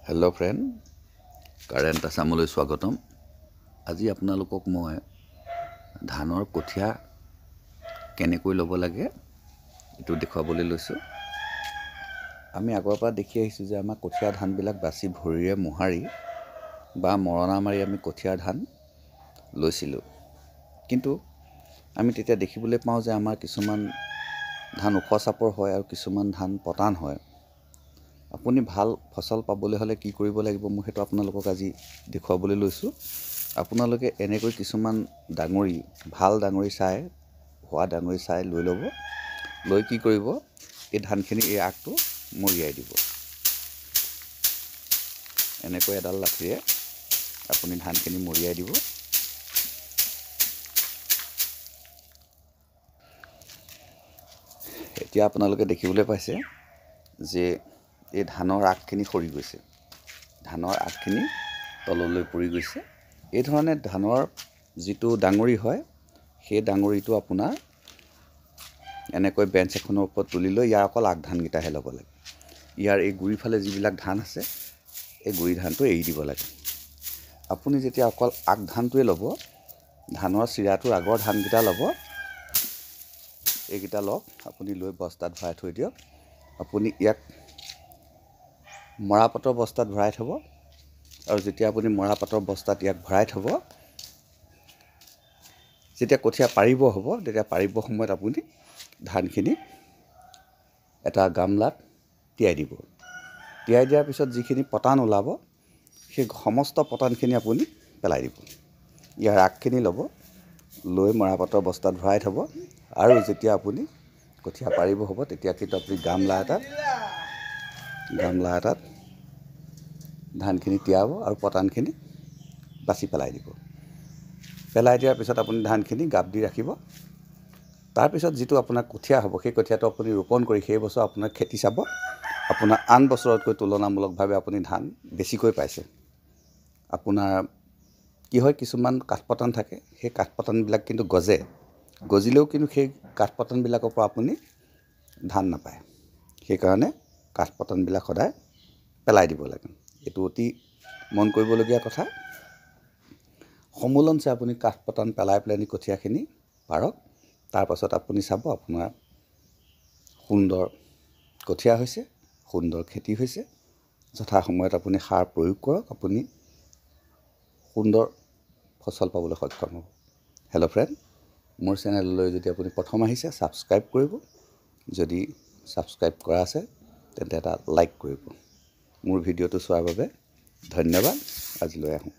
Hello' friend, current আছামলৈ স্বাগতম। আজি আপোনালোকক মই ধানৰ কঠীয়া কেনেকৈ ল'ব লাগে এইটো দেখুৱাবলৈ লৈছোঁ। আমি আগৰ পৰা দেখি আহিছোঁ যে আমাৰ কঠীয়া ধানবিলাক বাছি ভৰিৰে মোহাৰি বা মৰণা মাৰি আমি কঠীয়াৰ ধান লৈছিলোঁ। কিন্তু আমি তেতিয়া দেখিবলৈ পাওঁ যে আমাৰ কিছুমান ধান ওখ চাপৰ হয় আৰু কিছুমান ধান পতান হয়। আপুনি ভাল ফচল পাবলৈ হ'লে কি কৰিব লাগিব মই সেইটো আপোনালোকক আজি দেখুৱাবলৈ লৈছোঁ। আপোনালোকে এনেকৈ কিছুমান ডাঙৰি, ভাল ডাঙৰি চাই, হোৱা ডাঙৰি চাই লৈ ল'ব। লৈ কি কৰিব, এই ধানখিনি এই আগটো মৰিয়াই দিব। এনেকৈ এডাল লাঠিৰে আপুনি ধানখিনি মৰিয়াই দিব। এতিয়া আপোনালোকে দেখিবলৈ পাইছে যে এই ধানৰ আগখিনি সৰি গৈছে, ধানৰ আগখিনি তললৈ পৰি গৈছে। এই ধৰণে ধানৰ যিটো ডাঙৰি হয়, সেই ডাঙৰিটো আপোনাৰ এনেকৈ বেঞ্চ এখনৰ ওপৰত তুলি লৈ ইয়াৰ অকল আগ ধানকেইটাহে ল'ব লাগে। ইয়াৰ এই গুৰিফালে যিবিলাক ধান আছে, এই গুৰি ধানটো এৰি দিব লাগে। আপুনি যেতিয়া অকল আগ ধানটোৱে ল'ব, ধানৰ চিৰাটোৰ আগৰ ধানকেইটা ল'ব, এইকেইটা লওক। আপুনি লৈ বস্তাত ভৰাই থৈ দিয়ক। আপুনি ইয়াক মৰাপাটৰ বস্তাত ভৰাই থ'ব, আৰু যেতিয়া আপুনি মৰাপাটৰ বস্তাত ইয়াক ভৰাই থ'ব, যেতিয়া কঠীয়া পাৰিব হ'ব, তেতিয়া পাৰিব সময়ত আপুনি ধানখিনি এটা গামলাত তিয়াই দিব। তিয়াই দিয়াৰ পিছত যিখিনি পতান ওলাব, সেই সমস্ত পতানখিনি আপুনি পেলাই দিব। ইয়াৰ আগখিনি ল'ব, লৈ মৰাপাটৰ বস্তাত ভৰাই থ'ব, আৰু যেতিয়া আপুনি কঠীয়া পাৰিব হ'ব, তেতিয়া কিন্তু আপুনি গামলা এটাত ধানখিনি তিয়াব আৰু পতানখিনি বাছি পেলাই দিব। পেলাই দিয়াৰ পিছত আপুনি ধানখিনি গাপ দি ৰাখিব। তাৰপিছত যিটো আপোনাৰ কঠীয়া হ'ব, সেই কঠীয়াটো আপুনি ৰোপণ কৰি সেই বছৰ আপোনাৰ খেতি চাব, আপোনাৰ আন বছৰতকৈ তুলনামূলকভাৱে আপুনি ধান বেছিকৈ পাইছে। আপোনাৰ কি হয়, কিছুমান কাঠপতান থাকে, সেই কাঠপতানবিলাক কিন্তু গজিলেও কিন্তু সেই কাঠপতানবিলাকৰ পৰা আপুনি ধান নাপায়। সেইকাৰণে কাঠপতানবিলাক সদায় পেলাই দিব লাগে। এইটো অতি মন কৰিবলগীয়া কথা। সমোলনছে আপুনি কাঠপতান পেলাই পেলাইনি কঠীয়াখিনি পাৰক। তাৰপাছত আপুনি চাব আপোনাৰ সুন্দৰ কঠীয়া হৈছে, সুন্দৰ খেতি হৈছে। যথাসময়ত আপুনি সাৰ প্ৰয়োগ কৰক, আপুনি সুন্দৰ ফচল পাবলৈ সক্ষম হ'ব। হেল্ল' ফ্ৰেণ্ড, মোৰ চেনেললৈ যদি আপুনি প্ৰথম আহিছে, ছাবস্ক্ৰাইব কৰিব। যদি ছাবস্ক্ৰাইব কৰা আছে, তেন্তে এটা লাইক কৰিব। মোৰ ভিডিঅ'টো চোৱাৰ বাবে ধন্যবাদ। আজিলৈ আহোঁ।